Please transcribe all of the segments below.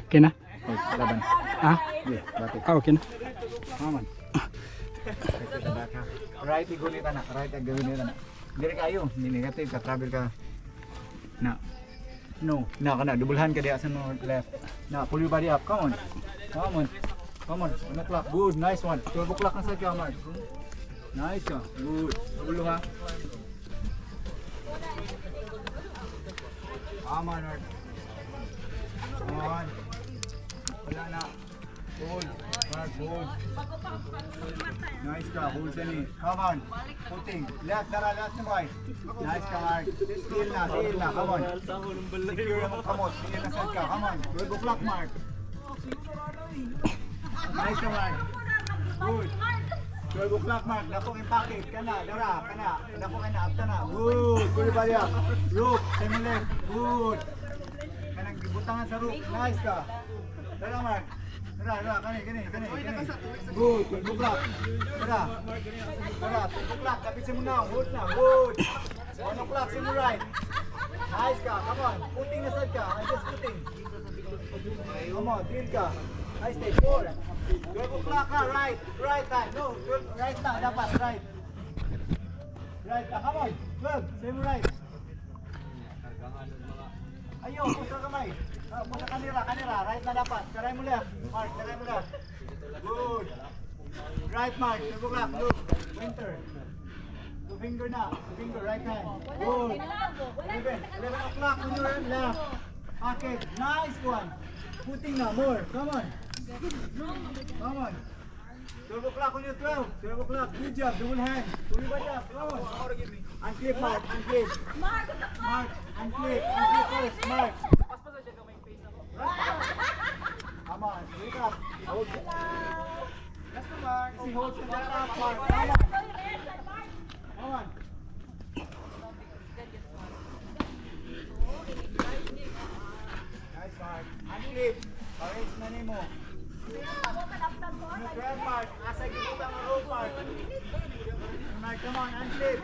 Okay na? Laban. Ha? Yeah, bakit? Okay na. Maman. Right, igulitan na. Right, igulitan na. Diri kayo, hindi negative ka, travel ka. Na. No, na kana dubulhan ka diya sa no left. Na, pull your body up. Come on. Come on. Come on. 1 o'clock. Good, nice one. 12 o'clock ang sa camera. Nice ka. Good. Ulo ha. Come on, Lord. Come on. Wala na. Hold. Mark, hold. Nice ka. Hold sa ni. Come on. Puting. Left, tara, left na boy. Nice ka, Mark. Steal na, steal na. Come on. Secure ang kamot. Steal na side ka. Come on. 12 o'clock, Mark. Nice ka, Mark. Good. 12 o'clock, Mark. Dako yung packet. Kana, dara, kana. Dako kayo na, abta na. Good. Good ba yan? Look, same left. Good. Kanang butangan sa roof. Nice ka. Dara, Mark. Dara, kani. Good. 12 o'clock. Dara. 12 o'clock. Kapit sa muna. Hold na. Good. 1 o'clock, sa mo right. Nice ka. Come on. Puting na side ka. I just puting. Come on. Deal ka. Nice stay. 4. 12 o'clock ka. Right. Right time. No. 12. Right na. Dapat. Right. Right na. Come on. 12. Same right. Ayaw. Pusa kamay. Pusa kanira. Right na dapat. Karay mo left. Mark. Karay mo left. Good. Right, Mark. 12 o'clock. Look. Winter. 2 finger na. 2 finger. Right hand. Good. 11 o'clock. On your left. Okay. Nice one. Puting na. More. Come on. Come on. 12 o'clock on your 12. 12 o'clock. Good job. Double hand. Pull your body up. Come on. Unclip, Mark. Unclip. Mark. Unclip. Unclip first. Mark. Come on. Wake up. Hold. That's the Mark. See, hold the back up, Mark. Come on. Come on. Nice, Mark. Unclip. Arrange na ni mo. Grab Mark, asa kita ang rope Mark. Mark, come on, unclip.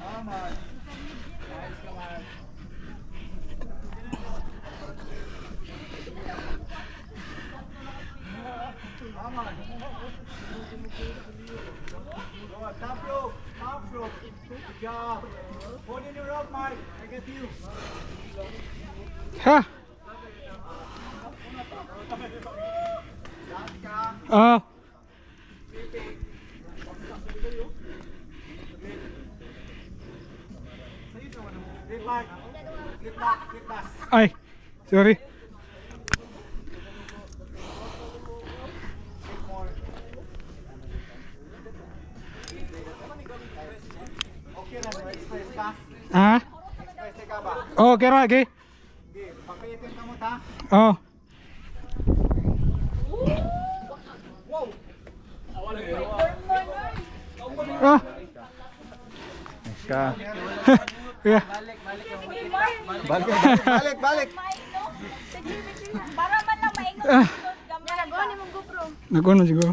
Come on. Nice, come on. Come on. Top rope, top rope. Good job. Hold in your rope, Mark. I get you. Ha? Oh. Get back. Get back. Get back. Ay. Sorry. Okay na, express ka? Ha? Express ka ba? Oh, kira, okay. Okay, papayitin ka mo ta? Oh. Wow! Ah. Nice ka. Yeah. Balik. Para man lang maingon. Nagawa ni mong GoPro. Naguno siguro.